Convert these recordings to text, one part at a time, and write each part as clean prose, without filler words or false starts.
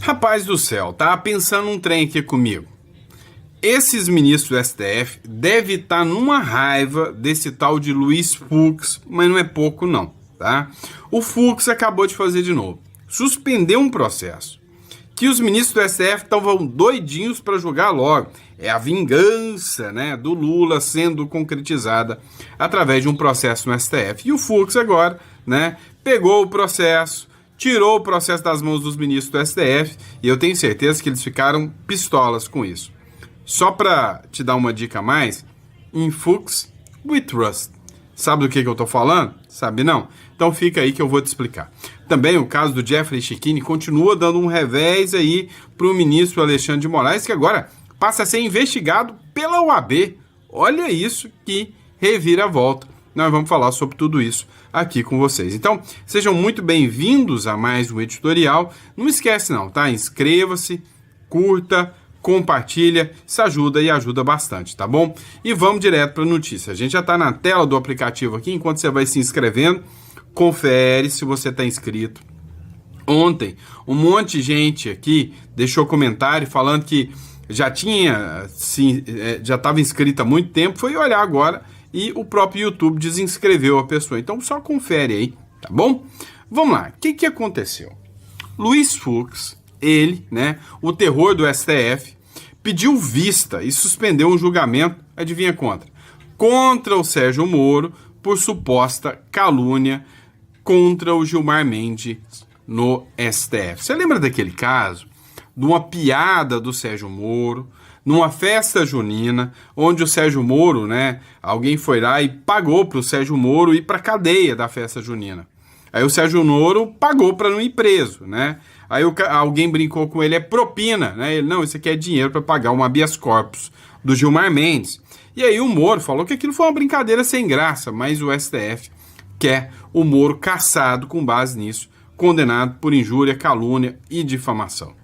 Rapaz do céu, tá pensando um trem aqui comigo. Esses ministros do STF devem estar numa raiva desse tal de Luiz Fux, mas não é pouco não, tá? O Fux acabou de fazer de novo. Suspendeu um processo que os ministros do STF estavam doidinhos para julgar logo. É a vingança, né, do Lula sendo concretizada através de um processo no STF. E o Fux agora, né, pegou o processo, tirou o processo das mãos dos ministros do STF e eu tenho certeza que eles ficaram pistolas com isso. Só para te dar uma dica a mais, em Fux we trust. Sabe do que eu tô falando? Sabe não? Então fica aí que eu vou te explicar. Também o caso do Jeffrey Chechini continua dando um revés aí pro ministro Alexandre de Moraes, que agora passa a ser investigado pela OAB. Olha isso que reviravolta. Nós vamos falar sobre tudo isso aqui com vocês. Então, sejam muito bem-vindos a mais um editorial. Não esquece não, tá? Inscreva-se, curta, compartilha, isso ajuda e ajuda bastante, tá bom? E vamos direto para a notícia. A gente já está na tela do aplicativo aqui, enquanto você vai se inscrevendo, confere se você está inscrito. Ontem, um monte de gente aqui deixou comentário falando que já estava inscrito há muito tempo, foi olhar agora e o próprio YouTube desinscreveu a pessoa. Então só confere aí, tá bom? Vamos lá, o que aconteceu? Luiz Fux, ele, né, o terror do STF, pediu vista e suspendeu um julgamento, adivinha contra o Sérgio Moro por suposta calúnia contra o Gilmar Mendes no STF. Você lembra daquele caso? De uma piada do Sérgio Moro, numa festa junina, onde o Sérgio Moro, né, alguém foi lá e pagou para o Sérgio Moro ir para a cadeia da festa junina. Aí o Sérgio Moro pagou para não ir preso, né? Aí alguém brincou com ele, é propina, né? Ele, não, isso aqui é dinheiro para pagar um habeas corpus do Gilmar Mendes. E aí o Moro falou que aquilo foi uma brincadeira sem graça, mas o STF quer o Moro cassado com base nisso, condenado por injúria, calúnia e difamação.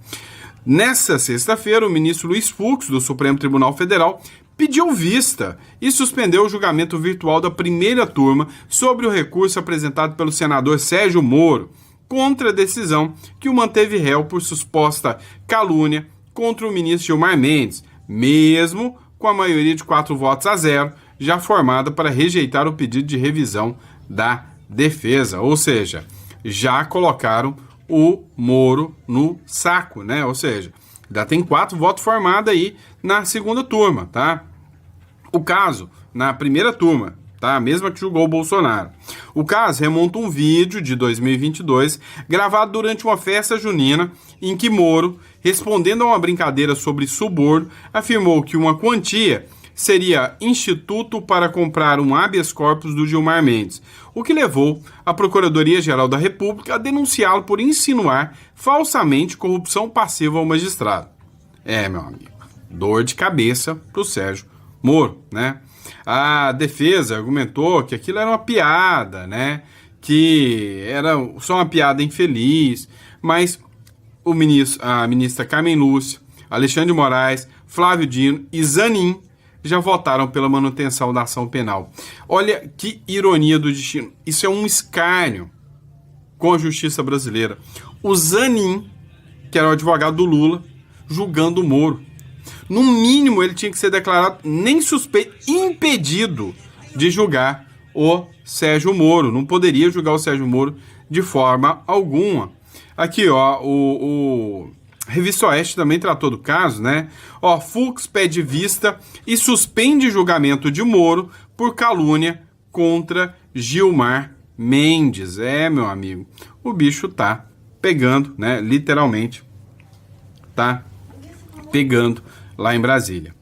Nessa sexta-feira, o ministro Luiz Fux, do Supremo Tribunal Federal, pediu vista e suspendeu o julgamento virtual da primeira turma sobre o recurso apresentado pelo senador Sérgio Moro contra a decisão que o manteve réu por suposta calúnia contra o ministro Gilmar Mendes, mesmo com a maioria de 4-0, já formada para rejeitar o pedido de revisão da defesa. Ou seja, já colocaram o Moro no saco, né? Ou seja, já tem 4 votos formados aí na segunda turma, tá? O caso, na primeira turma, tá? A mesma que julgou o Bolsonaro. O caso remonta um vídeo de 2022, gravado durante uma festa junina, em que Moro, respondendo a uma brincadeira sobre suborno, afirmou que uma quantia seria instituto para comprar um habeas corpus do Gilmar Mendes, o que levou a Procuradoria-Geral da República a denunciá-lo por insinuar falsamente corrupção passiva ao magistrado. Meu amigo, dor de cabeça pro Sérgio Moro, né? A defesa argumentou que aquilo era uma piada, né? Que era só uma piada infeliz, mas a ministra Carmen Lúcia, Alexandre de Moraes, Flávio Dino e Zanin já votaram pela manutenção da ação penal. Olha que ironia do destino. Isso é um escárnio com a justiça brasileira. O Zanin, que era o advogado do Lula, julgando o Moro. No mínimo, ele tinha que ser declarado nem suspeito, impedido de julgar o Sérgio Moro. Não poderia julgar o Sérgio Moro de forma alguma. Aqui, ó, o Revista Oeste também tratou do caso, né? Ó, Fux pede vista e suspende julgamento de Moro por calúnia contra Gilmar Mendes. Meu amigo, o bicho tá pegando, né? Literalmente, tá pegando lá em Brasília.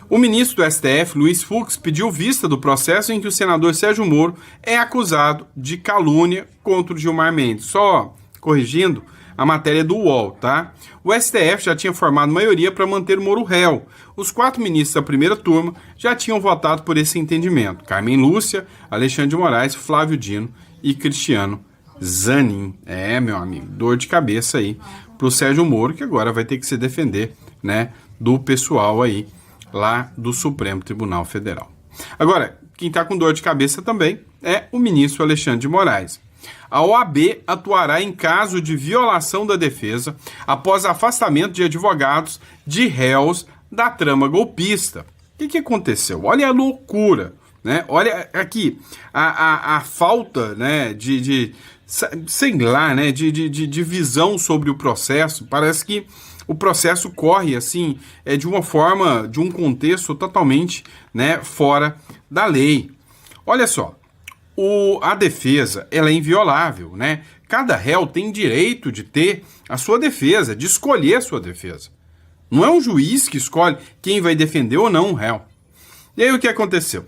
O ministro do STF, Luiz Fux, pediu vista do processo em que o senador Sérgio Moro é acusado de calúnia contra o Gilmar Mendes. Só corrigindo a matéria do UOL, tá? O STF já tinha formado maioria para manter o Moro réu. Os 4 ministros da primeira turma já tinham votado por esse entendimento. Carmen Lúcia, Alexandre de Moraes, Flávio Dino e Cristiano Zanin. Meu amigo, dor de cabeça aí pro Sérgio Moro, que agora vai ter que se defender, né, do pessoal aí lá do Supremo Tribunal Federal. Agora, quem tá com dor de cabeça também é o ministro Alexandre de Moraes. A OAB atuará em caso de violação da defesa após afastamento de advogados de réus da trama golpista. O que aconteceu? Olha a loucura, né? Olha aqui a falta, né, sei lá, né, de visão sobre o processo. Parece que o processo corre assim, de uma forma, de um contexto totalmente, né, fora da lei. Olha só, a defesa, ela é inviolável, né? Cada réu tem direito de ter a sua defesa, de escolher a sua defesa. Não é um juiz que escolhe quem vai defender ou não o réu. E aí o que aconteceu?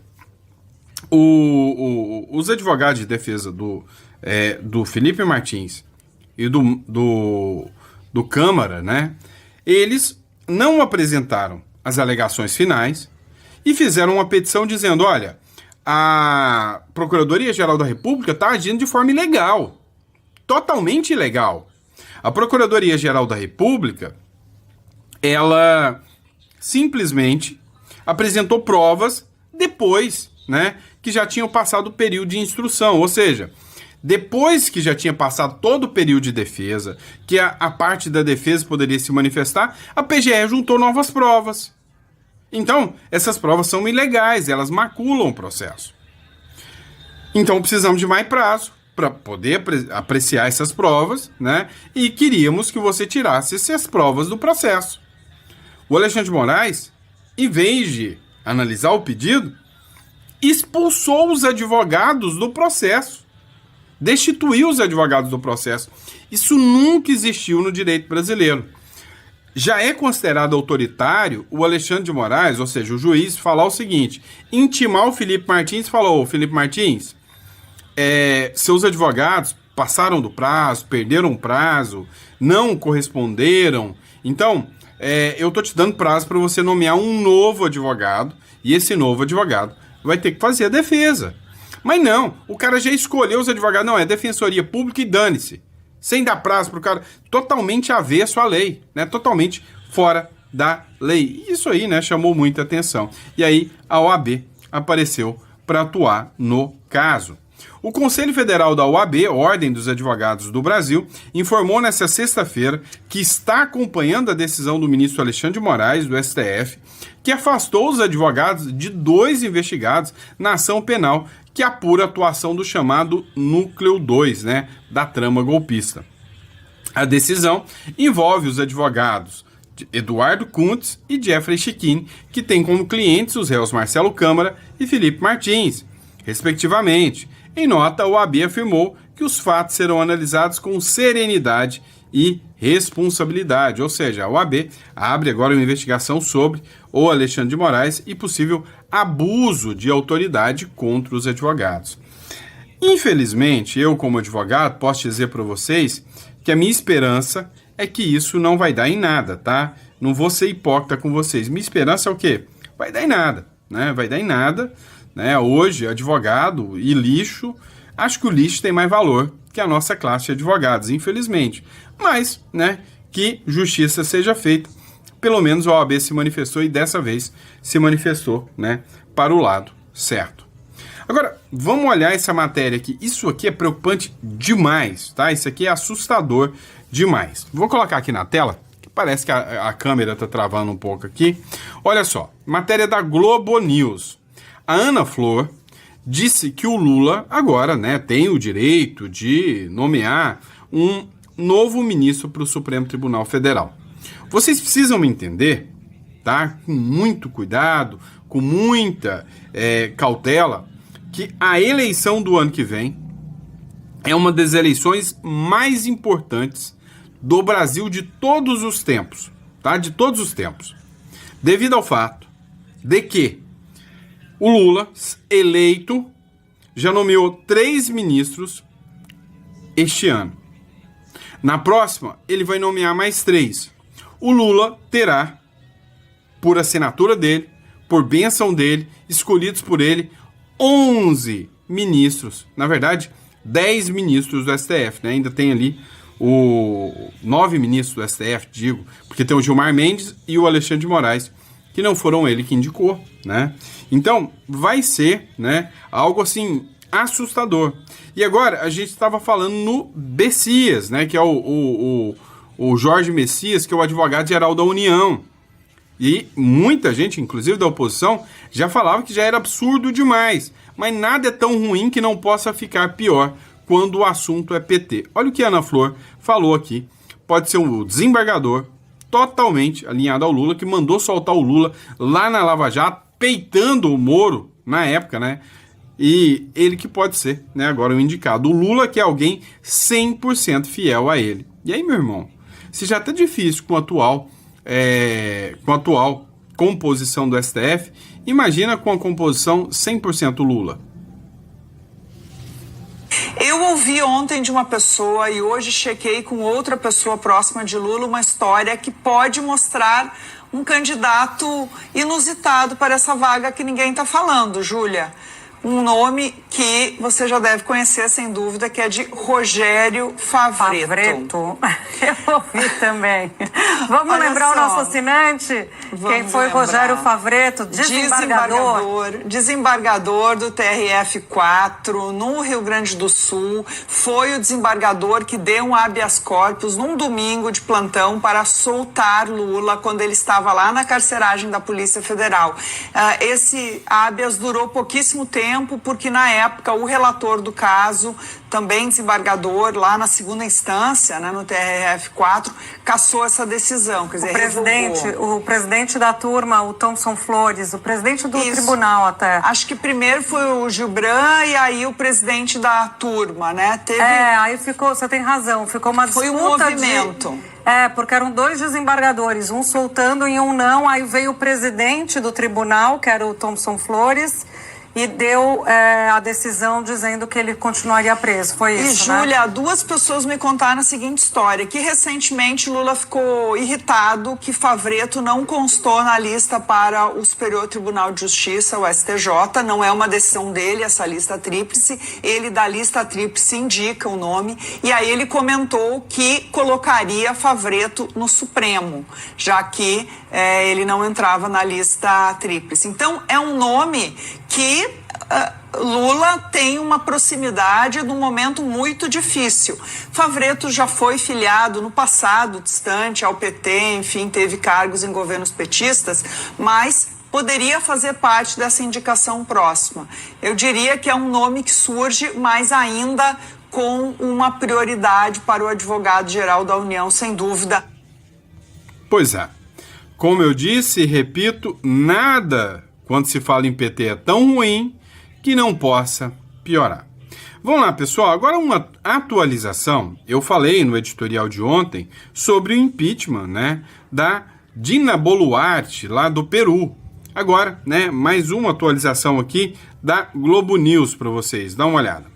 Os advogados de defesa do Felipe Martins e do Câmara, né? Eles não apresentaram as alegações finais e fizeram uma petição dizendo, olha, a Procuradoria-Geral da República está agindo de forma ilegal, totalmente ilegal. A Procuradoria-Geral da República, ela simplesmente apresentou provas depois, né, que já tinham passado o período de instrução, ou seja, depois que já tinha passado todo o período de defesa, que a parte da defesa poderia se manifestar, a PGR juntou novas provas. Então, essas provas são ilegais, elas maculam o processo. Então, precisamos de mais prazo para poder apreciar essas provas, né? E queríamos que você tirasse essas provas do processo. O Alexandre de Moraes, em vez de analisar o pedido, expulsou os advogados do processo. Destituiu os advogados do processo. Isso nunca existiu no direito brasileiro. Já é considerado autoritário o Alexandre de Moraes, ou seja, o juiz, falar o seguinte, intimar o Felipe Martins, falou, Felipe Martins, seus advogados passaram do prazo, perderam o prazo, não corresponderam, então eu tô te dando prazo para você nomear um novo advogado, e esse novo advogado vai ter que fazer a defesa. Mas não, o cara já escolheu os advogados, não, é defensoria pública e dane-se. Sem dar prazo para o cara, totalmente avesso à lei, né? Totalmente fora da lei. Isso aí, né, chamou muita atenção. E aí a OAB apareceu para atuar no caso. O Conselho Federal da OAB, Ordem dos Advogados do Brasil, informou nesta sexta-feira que está acompanhando a decisão do ministro Alexandre de Moraes, do STF, que afastou os advogados de 2 investigados na ação penal que apura a atuação do chamado Núcleo 2, né, da trama golpista. A decisão envolve os advogados Eduardo Kuntz e Jeffrey Chikine, que têm como clientes os réus Marcelo Câmara e Felipe Martins, respectivamente. Em nota, a OAB afirmou que os fatos serão analisados com serenidade e responsabilidade, ou seja, a OAB abre agora uma investigação sobre o Alexandre de Moraes e possível abuso de autoridade contra os advogados. Infelizmente, eu como advogado posso dizer para vocês que a minha esperança é que isso não vai dar em nada, tá? Não vou ser hipócrita com vocês. Minha esperança é o quê? Vai dar em nada, né? Vai dar em nada, né? Hoje, advogado e lixo, acho que o lixo tem mais valor que a nossa classe de advogados, infelizmente. Mas, né, que justiça seja feita. Pelo menos a OAB se manifestou e dessa vez se manifestou, né, para o lado certo. Agora, vamos olhar essa matéria aqui. Isso aqui é preocupante demais, tá? Isso aqui é assustador demais. Vou colocar aqui na tela, que parece que a câmera está travando um pouco aqui. Olha só, matéria da Globo News. A Ana Flor disse que o Lula agora, né, tem o direito de nomear um novo ministro para o Supremo Tribunal Federal. Vocês precisam me entender, tá? Com muito cuidado, com muita cautela, que a eleição do ano que vem é uma das eleições mais importantes do Brasil de todos os tempos, tá? De todos os tempos. Devido ao fato de que o Lula, eleito, já nomeou 3 ministros este ano. Na próxima, ele vai nomear mais 3. O Lula terá, por assinatura dele, por bênção dele, escolhidos por ele, 11 ministros. Na verdade, 10 ministros do STF, né? Ainda tem ali 9 ministros do STF, digo, porque tem o Gilmar Mendes e o Alexandre de Moraes, que não foram ele que indicou, né? Então, vai ser, né, algo assim assustador. E agora a gente estava falando no Messias, né, que é o Jorge Messias, que é o advogado-geral da União. E muita gente, inclusive da oposição, já falava que já era absurdo demais. Mas nada é tão ruim que não possa ficar pior quando o assunto é PT. Olha o que a Ana Flor falou aqui. Pode ser um desembargador totalmente alinhado ao Lula, que mandou soltar o Lula lá na Lava Jato, peitando o Moro na época, né? E ele que pode ser, né, agora o indicado. O Lula, que é alguém 100% fiel a ele. E aí, meu irmão, se já tá difícil com a atual composição do STF, imagina com a composição 100% Lula. Eu ouvi ontem de uma pessoa e hoje chequei com outra pessoa próxima de Lula uma história que pode mostrar um candidato inusitado para essa vaga que ninguém está falando, Júlia. Um nome que você já deve conhecer, sem dúvida, que é de Rogério Favretto. Eu ouvi também. Vamos lembrar o nosso assinante? Quem foi lembrar. Rogério Favretto, desembargador do TRF4 no Rio Grande do Sul. Foi o desembargador que deu um habeas corpus num domingo de plantão para soltar Lula quando ele estava lá na carceragem da Polícia Federal. Esse habeas durou pouquíssimo tempo, porque na época o relator do caso, também desembargador lá na segunda instância, né, no TRF4, cassou essa decisão. Quer dizer, o presidente da turma, o Thomson Flores, o presidente do tribunal até. Acho que primeiro foi o Gilbran e aí o presidente da turma, né? Aí ficou, você tem razão, ficou uma disputa. Foi um movimento. Porque eram dois desembargadores, um soltando e um não, aí veio o presidente do tribunal, que era o Thomson Flores, e deu a decisão dizendo que ele continuaria preso. Foi isso, né? E, Júlia, duas pessoas me contaram a seguinte história, que recentemente Lula ficou irritado que Favretto não constou na lista para o Superior Tribunal de Justiça, o STJ. Não é uma decisão dele, essa lista tríplice. Ele, da lista tríplice, indica o nome. E aí ele comentou que colocaria Favretto no Supremo, já que ele não entrava na lista tríplice. Então, é um nome que Lula tem uma proximidade num momento muito difícil. Favretto já foi filiado no passado distante ao PT, enfim, teve cargos em governos petistas, mas poderia fazer parte dessa indicação próxima. Eu diria que é um nome que surge, mas ainda com uma prioridade para o advogado-geral da União, sem dúvida. Pois é. Como eu disse e repito, nada quando se fala em PT é tão ruim que não possa piorar. Vamos lá, pessoal. Agora uma atualização. Eu falei no editorial de ontem sobre o impeachment, né, da Dina Boluarte, lá do Peru. Agora, né, mais uma atualização aqui da Globo News para vocês. Dá uma olhada.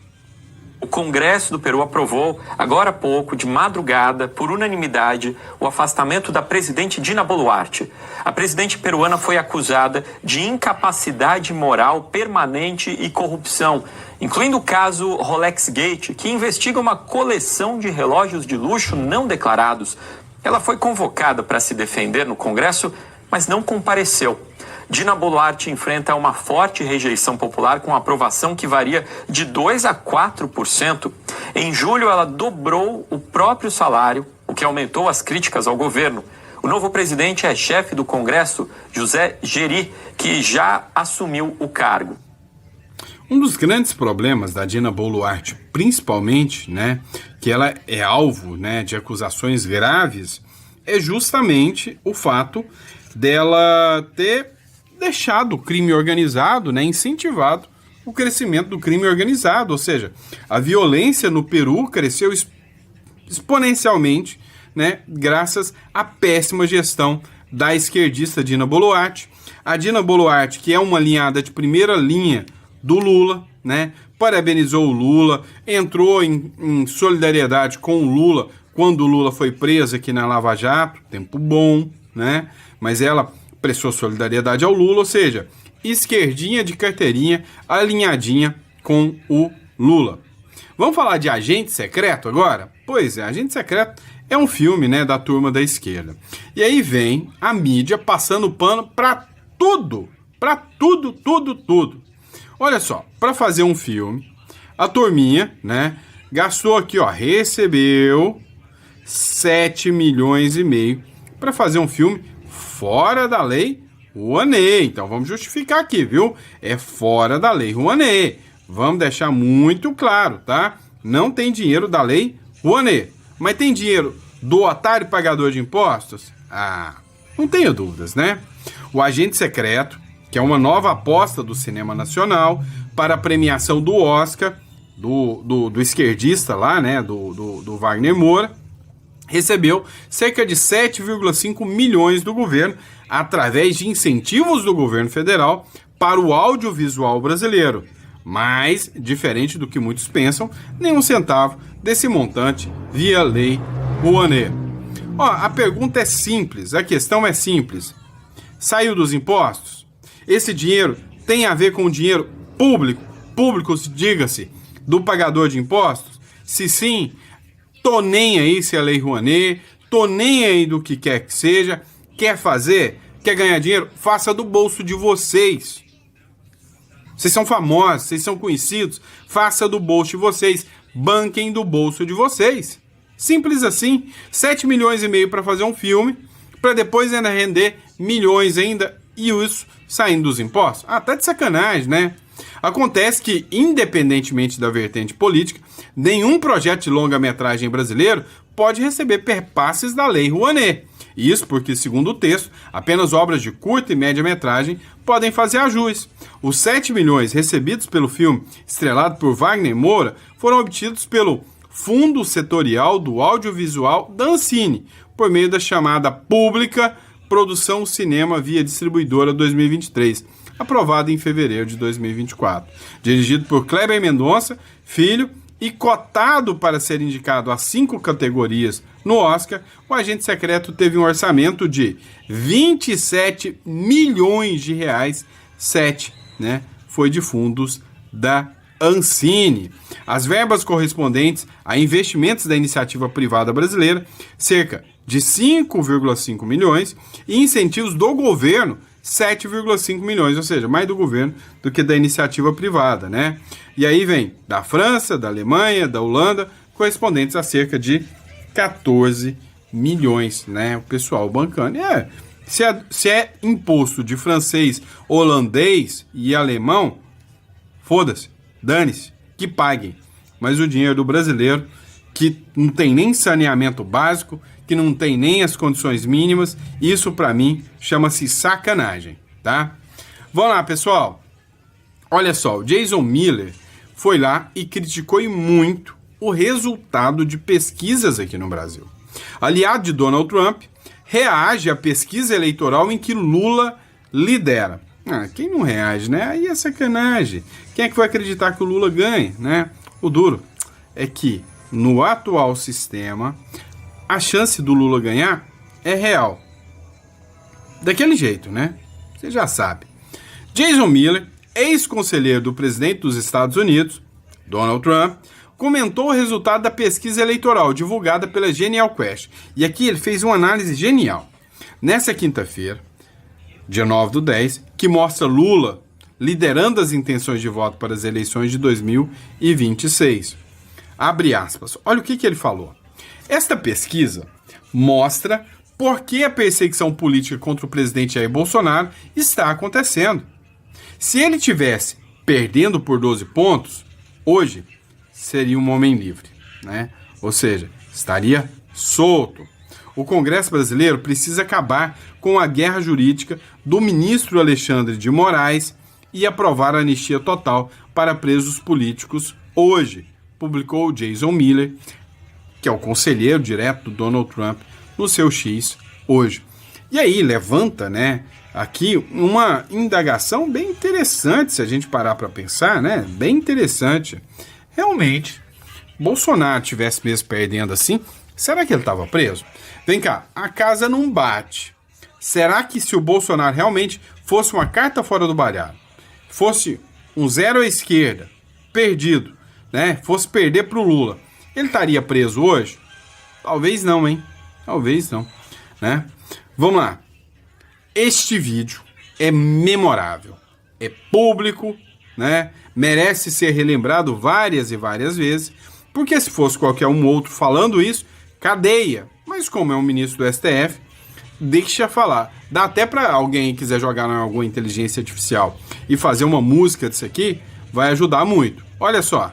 O Congresso do Peru aprovou, agora há pouco, de madrugada, por unanimidade, o afastamento da presidente Dina Boluarte. A presidente peruana foi acusada de incapacidade moral permanente e corrupção, incluindo o caso Rolex Gate, que investiga uma coleção de relógios de luxo não declarados. Ela foi convocada para se defender no Congresso, mas não compareceu. Dina Boluarte enfrenta uma forte rejeição popular com aprovação que varia de 2% a 4%. Em julho, ela dobrou o próprio salário, o que aumentou as críticas ao governo. O novo presidente é chefe do Congresso, José Geri, que já assumiu o cargo. Um dos grandes problemas da Dina Boluarte, principalmente, né, que ela é alvo, né, de acusações graves, é justamente o fato dela ter deixado o crime organizado, né, incentivado o crescimento do crime organizado, ou seja, a violência no Peru cresceu exponencialmente, né, graças à péssima gestão da esquerdista Dina Boluarte. A Dina Boluarte, que é uma alinhada de primeira linha do Lula, né, parabenizou o Lula, entrou em solidariedade com o Lula quando o Lula foi preso aqui na Lava Jato, tempo bom, né, mas ela prestou solidariedade ao Lula, ou seja, esquerdinha de carteirinha, alinhadinha com o Lula. Vamos falar de Agente Secreto agora? Pois é, Agente Secreto é um filme, né, da turma da esquerda. E aí vem a mídia passando pano para tudo, tudo. Olha só, para fazer um filme, a turminha, né, gastou aqui, ó, recebeu 7 milhões e meio para fazer um filme fora da lei Rouanet. Então vamos justificar aqui, viu? É fora da lei Rouanet. Vamos deixar muito claro, tá? Não tem dinheiro da lei Rouanet. Mas tem dinheiro do otário pagador de impostos? Ah, não tenho dúvidas, né? O Agente Secreto, que é uma nova aposta do cinema nacional para a premiação do Oscar, do esquerdista lá, né? Do Wagner Moura, recebeu cerca de 7,5 milhões do governo através de incentivos do governo federal para o audiovisual brasileiro. Mas, diferente do que muitos pensam, nenhum centavo desse montante via lei Rouanet. Ó, a pergunta é simples, a questão é simples. Saiu dos impostos? Esse dinheiro tem a ver com o dinheiro público, diga-se, do pagador de impostos? Se sim, tô nem aí se é lei Rouanet, tô nem aí do que quer que seja. Quer fazer? Quer ganhar dinheiro? Faça do bolso de vocês. Vocês são famosos, vocês são conhecidos, faça do bolso de vocês, banquem do bolso de vocês. Simples assim, 7 milhões e meio para fazer um filme, para depois ainda render milhões ainda, e isso saindo dos impostos. Ah, tá de sacanagem, né? Acontece que, independentemente da vertente política, nenhum projeto de longa-metragem brasileiro pode receber perpasses da lei Rouanet. Isso porque, segundo o texto, apenas obras de curta e média-metragem podem fazer ajus. Os 7 milhões recebidos pelo filme, estrelado por Wagner Moura, foram obtidos pelo Fundo Setorial do Audiovisual da Ancine, por meio da chamada pública Produção Cinema via Distribuidora 2023, aprovada em fevereiro de 2024. Dirigido por Kleber Mendonça, filho, e cotado para ser indicado a 5 categorias no Oscar, o Agente Secreto teve um orçamento de 27 milhões de reais, 7, né, foi de fundos da Ancine. As verbas correspondentes a investimentos da iniciativa privada brasileira, cerca de 5,5 milhões, e incentivos do governo, 7,5 milhões, ou seja, mais do governo do que da iniciativa privada, né? E aí vem da França, da Alemanha, da Holanda, correspondentes a cerca de 14 milhões, né? O pessoal bancando. Se é imposto de francês, holandês e alemão, foda-se, dane-se, que paguem. Mas o dinheiro do brasileiro, que não tem nem saneamento básico, que não tem nem as condições mínimas, isso pra mim chama-se sacanagem, tá? Vamos lá, pessoal. Olha só, o Jason Miller foi lá e criticou muito o resultado de pesquisas aqui no Brasil. Aliado de Donald Trump, reage à pesquisa eleitoral em que Lula lidera. Quem não reage, né? Aí é sacanagem. Quem é que vai acreditar que o Lula ganhe, né? O duro é que, no atual sistema, a chance do Lula ganhar é real. Daquele jeito, né? Você já sabe. Jason Miller, ex-conselheiro do presidente dos Estados Unidos, Donald Trump, comentou o resultado da pesquisa eleitoral divulgada pela Genial Quest. E aqui ele fez uma análise genial. Nessa quinta-feira, dia 9/10, que mostra Lula liderando as intenções de voto para as eleições de 2026. Abre aspas. Olha o que ele falou. Esta pesquisa mostra por que a perseguição política contra o presidente Jair Bolsonaro está acontecendo. Se ele tivesse perdendo por 12 pontos, hoje seria um homem livre, né? Ou seja, estaria solto. O Congresso brasileiro precisa acabar com a guerra jurídica do ministro Alexandre de Moraes e aprovar a anistia total para presos políticos hoje, publicou Jason Miller, que é o conselheiro direto do Donald Trump, no seu X hoje. E aí levanta, né, aqui uma indagação bem interessante, se a gente parar para pensar, né, bem interessante. Realmente, Bolsonaro tivesse mesmo perdendo assim, será que ele estava preso? Vem cá, a casa não bate. Será que se o Bolsonaro realmente fosse uma carta fora do baralho, fosse um zero à esquerda, perdido, né, fosse perder para o Lula, ele estaria preso hoje? Talvez não, hein? Talvez não, né? Vamos lá. Este vídeo é memorável, é público, né? Merece ser relembrado várias e várias vezes, porque se fosse qualquer um outro falando isso, cadeia. Mas como é um ministro do STF, deixa falar. Dá até para alguém que quiser jogar em alguma inteligência artificial e fazer uma música disso aqui, vai ajudar muito. Olha só.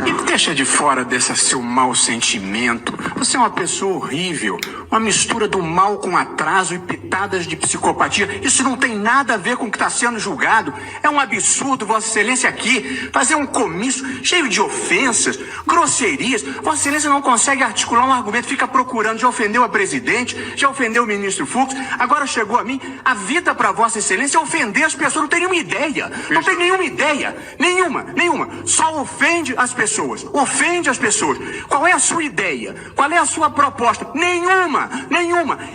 E deixa de fora desse seu mau sentimento. Você é uma pessoa horrível. Uma mistura do mal com atraso e pitadas de psicopatia. Isso não tem nada a ver com o que está sendo julgado. É um absurdo, Vossa Excelência, aqui fazer um comício cheio de ofensas, grosserias. Vossa Excelência não consegue articular um argumento, fica procurando. Já ofendeu a presidente, já ofendeu o ministro Fux. Agora chegou a mim. A vida para Vossa Excelência é ofender as pessoas. Não tem nenhuma ideia. Não tem nenhuma ideia. Nenhuma. Só ofende as pessoas. Ofende as pessoas. Qual é a sua ideia? Qual é a sua proposta? Nenhuma.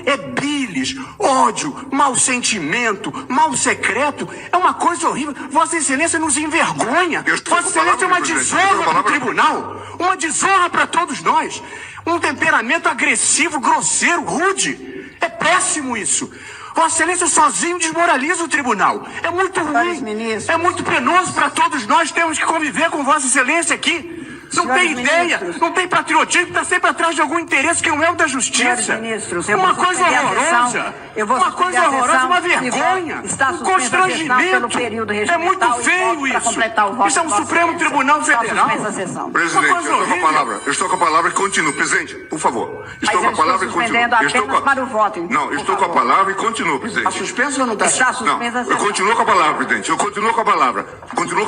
É bilis, ódio, mau sentimento, mal secreto. É uma coisa horrível. Vossa Excelência nos envergonha. Vossa Excelência é uma desonra para o tribunal. Uma desonra para todos nós. Um temperamento agressivo, grosseiro, rude. É péssimo isso. Vossa Excelência sozinho desmoraliza o tribunal. É muito ruim. É muito penoso para todos nós. Temos que conviver com Vossa Excelência aqui. Não tem ideia, não tem patriotismo, está sempre atrás de algum interesse que não é o da justiça. Uma coisa horrorosa. Uma coisa horrorosa, uma vergonha. Um constrangimento. É muito feio isso. Isso é um Supremo Tribunal Federal. Presidente, eu estou com a palavra e continuo. Presidente, por favor. Estou com a palavra e continuo. Para o voto. Não, eu estou com a palavra e continuo, presidente. Está suspenso ou não está? Está suspensa a sessão. Eu continuo com a palavra, presidente. Eu continuo com a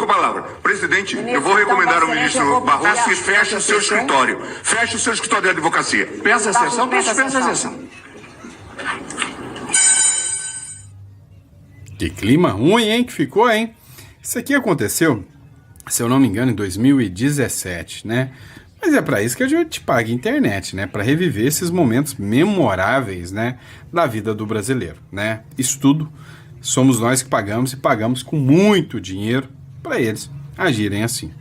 palavra. Presidente, eu vou recomendar ao ministro Barroso que feche o seu escritório. Feche o seu escritório de advocacia. Peça a sessão, dispensa a sessão. Que clima ruim, hein? Que ficou, hein? Isso aqui aconteceu, se eu não me engano, em 2017, né? Mas é para isso que a gente paga internet, né? Para reviver esses momentos memoráveis, né? Da vida do brasileiro, né? Isso tudo somos nós que pagamos e pagamos com muito dinheiro para eles agirem assim.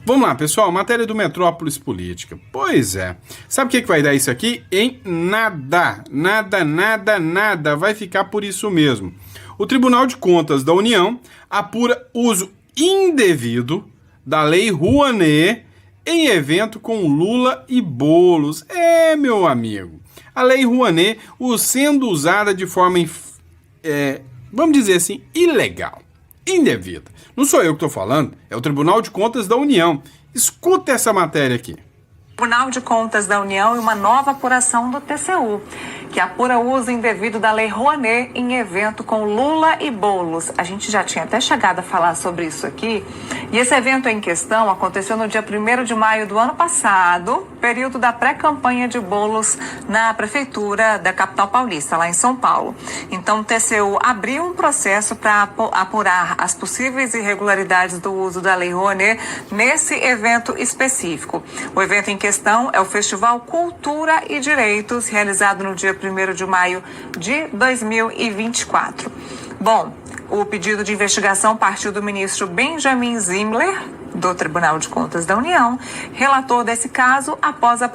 Vamos lá, pessoal, matéria do Metrópolis Política. Pois é. Sabe o que vai dar isso aqui? Em nada. Nada. Vai ficar por isso mesmo. O Tribunal de Contas da União apura uso indevido da Lei Rouanet em evento com Lula e Boulos. Meu amigo. A Lei Rouanet sendo usada de forma, vamos dizer assim, ilegal, indevida. Não sou eu que estou falando, é o Tribunal de Contas da União. Escuta essa matéria aqui. Tribunal de Contas da União e uma nova apuração do TCU, que apura o uso indevido da Lei Rouanet em evento com Lula e Boulos. A gente já tinha até chegado a falar sobre isso aqui. E esse evento em questão aconteceu no dia 1º de maio do ano passado, período da pré-campanha de Boulos na Prefeitura da capital paulista, lá em São Paulo. Então o TCU abriu um processo para apurar as possíveis irregularidades do uso da Lei Rouanet nesse evento específico. O evento em questão é o Festival Cultura e Direitos, realizado no dia 1º de maio de 2024. Bom, o pedido de investigação partiu do ministro Benjamin Zimmer, do Tribunal de Contas da União, relator desse caso após a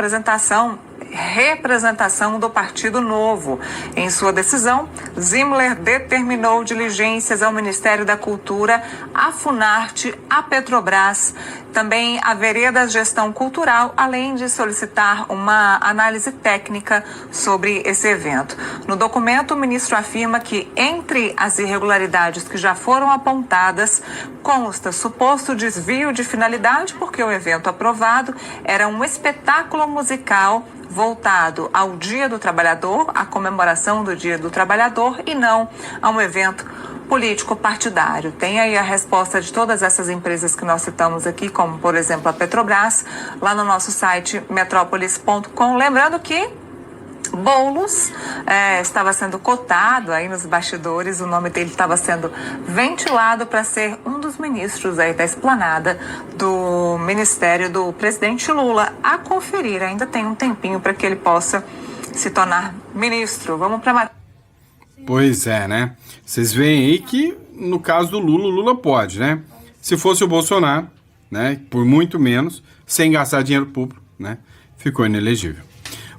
representação do Partido Novo. Em sua decisão, Zimmer determinou diligências ao Ministério da Cultura, à Funarte, à Petrobras, também à Veredas Gestão Cultural, além de solicitar uma análise técnica sobre esse evento. No documento, o ministro afirma que, entre as irregularidades que já foram apontadas, consta suposto desvio de finalidade, porque o evento aprovado era um espetáculo musical voltado ao Dia do Trabalhador, à comemoração do Dia do Trabalhador, e não a um evento político partidário. Tem aí a resposta de todas essas empresas que nós citamos aqui, como, por exemplo, a Petrobras, lá no nosso site metrópolis.com. Lembrando que Boulos estava sendo cotado aí nos bastidores, o nome dele estava sendo ventilado para ser um dos ministros aí da esplanada do ministério do presidente Lula. A conferir, ainda tem um tempinho para que ele possa se tornar ministro. Vamos para Pois é, né? Vocês veem aí que no caso do Lula, o Lula pode, né? Se fosse o Bolsonaro, né? Por muito menos, sem gastar dinheiro público, né? Ficou inelegível.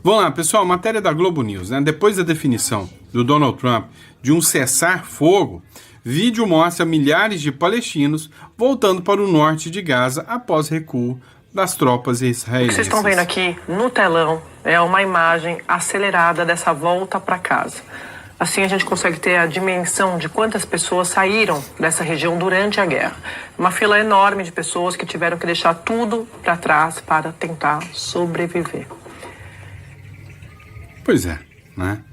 Vamos lá, pessoal, matéria da Globo News, né? Depois da definição do Donald Trump de um cessar-fogo, Vídeo mostra milhares de palestinos voltando para o norte de Gaza após recuo das tropas israelenses. O que vocês estão vendo aqui no telão é uma imagem acelerada dessa volta para casa. Assim a gente consegue ter a dimensão de quantas pessoas saíram dessa região durante a guerra. Uma fila enorme de pessoas que tiveram que deixar tudo para trás para tentar sobreviver. Pois é, né?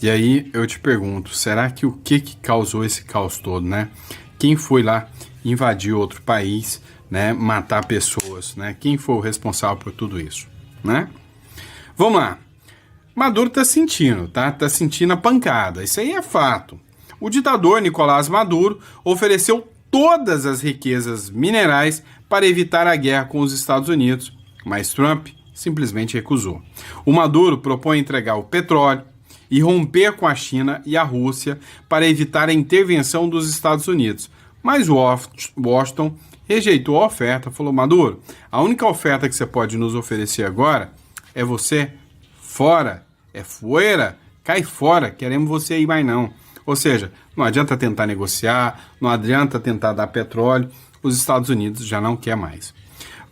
E aí eu te pergunto, será que o que causou esse caos todo, né? Quem foi lá invadir outro país, né? Matar pessoas, né? Quem foi o responsável por tudo isso, né? Vamos lá. Maduro tá sentindo, tá? Tá sentindo a pancada. Isso aí é fato. O ditador Nicolás Maduro ofereceu todas as riquezas minerais para evitar a guerra com os Estados Unidos, mas Trump simplesmente recusou. O Maduro propõe entregar o petróleo e romper com a China e a Rússia para evitar a intervenção dos Estados Unidos. Mas Washington rejeitou a oferta, falou: Maduro, a única oferta que você pode nos oferecer agora é você fora, é fuera, cai fora, queremos você aí mais não. Ou seja, não adianta tentar negociar, não adianta tentar dar petróleo, os Estados Unidos já não quer mais.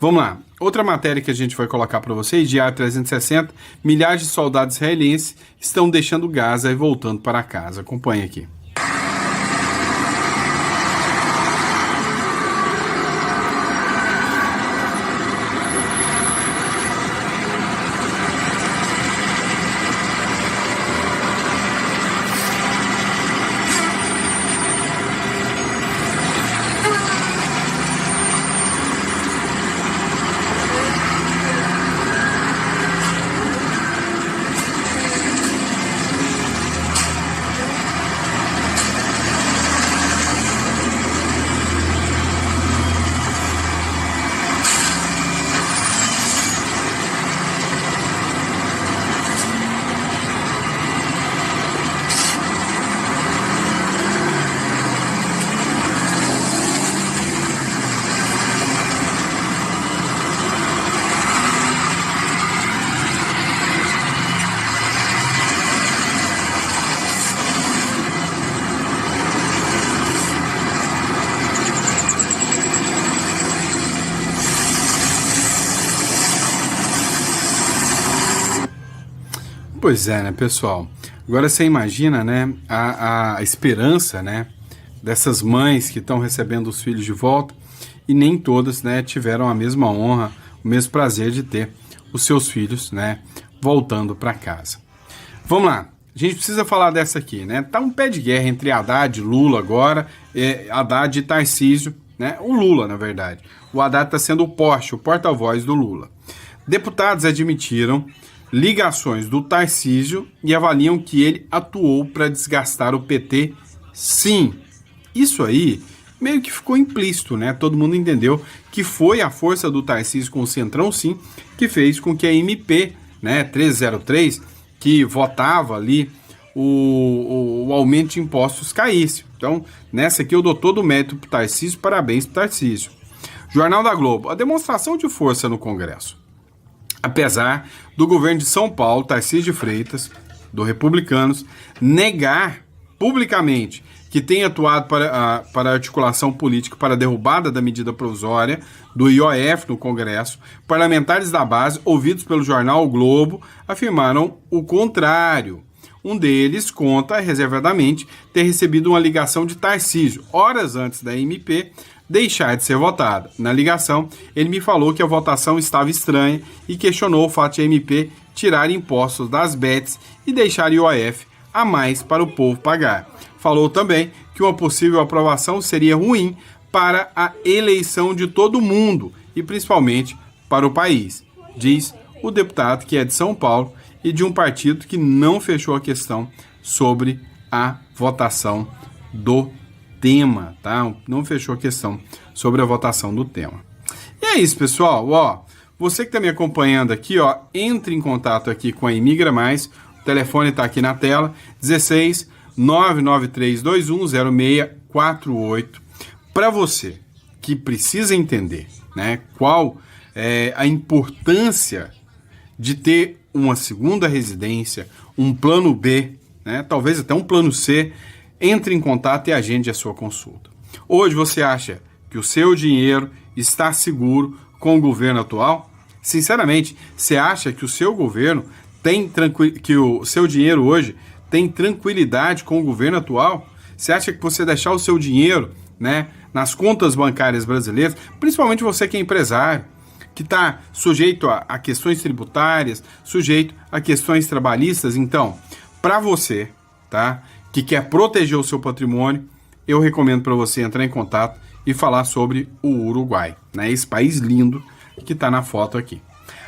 Vamos lá, outra matéria que a gente vai colocar para vocês, Diário 360, milhares de soldados israelenses estão deixando Gaza e voltando para casa. Acompanhe aqui. Pois é, né, pessoal? Agora você imagina, né, a esperança, né, dessas mães que estão recebendo os filhos de volta e nem todas, né, tiveram a mesma honra, o mesmo prazer de ter os seus filhos, né, voltando para casa. Vamos lá, a gente precisa falar dessa aqui, né? Tá um pé de guerra entre Haddad e Lula agora, Haddad e Tarcísio, né? O Lula, na verdade. O Haddad está sendo o porta-voz do Lula. Deputados admitiram ligações do Tarcísio e avaliam que ele atuou para desgastar o PT, sim. Isso aí meio que ficou implícito, né? Todo mundo entendeu que foi a força do Tarcísio com o Centrão, sim, que fez com que a MP, né, 303, que votava ali o aumento de impostos caísse. Então, nessa aqui eu dou todo o mérito pro Tarcísio, parabéns pro Tarcísio. Jornal da Globo, a demonstração de força no Congresso. Apesar do governo de São Paulo, Tarcísio de Freitas, do Republicanos, negar publicamente que tem atuado para a articulação política para a derrubada da medida provisória do IOF no Congresso, parlamentares da base, ouvidos pelo jornal o Globo, afirmaram o contrário. Um deles conta reservadamente ter recebido uma ligação de Tarcísio, horas antes da MP deixar de ser votada. Na ligação, ele me falou que a votação estava estranha e questionou o fato de a MP tirar impostos das bets e deixar IOF a mais para o povo pagar. Falou também que uma possível aprovação seria ruim para a eleição de todo mundo e principalmente para o país, diz o deputado que é de São Paulo e de um partido que não fechou a questão sobre a votação do tema, tá? Não fechou a questão sobre a votação do tema. E é isso, pessoal, ó, você que está me acompanhando aqui, ó, entre em contato aqui com a Imigra Mais, o telefone está aqui na tela, 16 993210648, para você que precisa entender, né, qual é a importância de ter uma segunda residência, um plano B, né, talvez até um plano C, entre em contato e agende a sua consulta. Hoje você acha que o seu dinheiro está seguro com o governo atual? Sinceramente, você acha que o seu governo que o seu dinheiro hoje tem tranquilidade com o governo atual? Você acha que você deixar o seu dinheiro, né, nas contas bancárias brasileiras, principalmente você que é empresário, que está sujeito a questões tributárias, sujeito a questões trabalhistas, então, para você, tá, que quer proteger o seu patrimônio, eu recomendo para você entrar em contato e falar sobre o Uruguai, né, esse país lindo que está na foto aqui.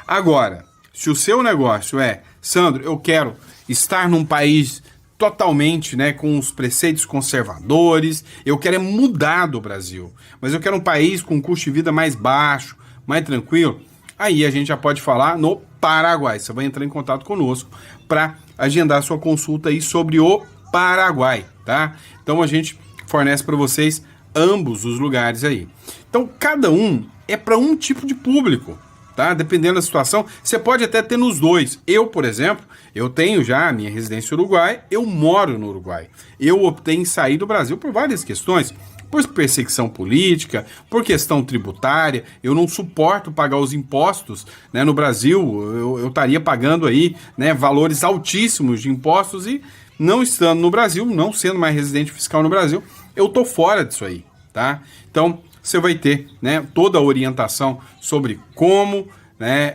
Agora, se o seu negócio é, Sandro, eu quero estar num país totalmente, né, com os preceitos conservadores, eu quero mudar do Brasil, mas eu quero um país com custo de vida mais baixo, mais tranquilo, aí a gente já pode falar no Paraguai. Você vai entrar em contato conosco para agendar a sua consulta aí sobre o Paraguai, tá? Então a gente fornece para vocês ambos os lugares aí. Então cada um é para um tipo de público, tá? Dependendo da situação, você pode até ter nos dois. Eu, por exemplo, eu tenho já a minha residência no Uruguai, eu moro no Uruguai. Eu optei em sair do Brasil por várias questões, por perseguição política, por questão tributária. Eu não suporto pagar os impostos, né? No Brasil, eu estaria pagando aí, né, valores altíssimos de impostos e não estando no Brasil, não sendo mais residente fiscal no Brasil, eu tô fora disso aí, tá? Então, você vai ter, né, toda a orientação sobre como, né,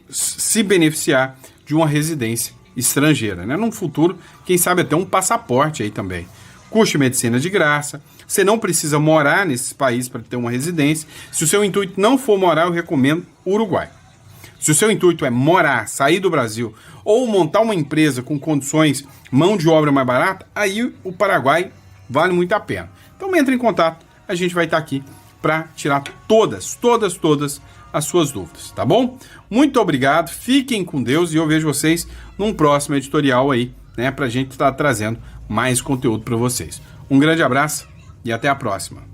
se beneficiar de uma residência estrangeira, né? Num futuro, quem sabe até um passaporte aí também. Custo de medicina de graça, você não precisa morar nesses países para ter uma residência. Se o seu intuito não for morar, eu recomendo o Uruguai. Se o seu intuito é morar, sair do Brasil ou montar uma empresa com condições, mão de obra mais barata, aí o Paraguai vale muito a pena. Então entre em contato, a gente vai estar aqui para tirar todas as suas dúvidas, tá bom? Muito obrigado, fiquem com Deus e eu vejo vocês num próximo editorial aí, né, para a gente estar trazendo mais conteúdo para vocês. Um grande abraço e até a próxima.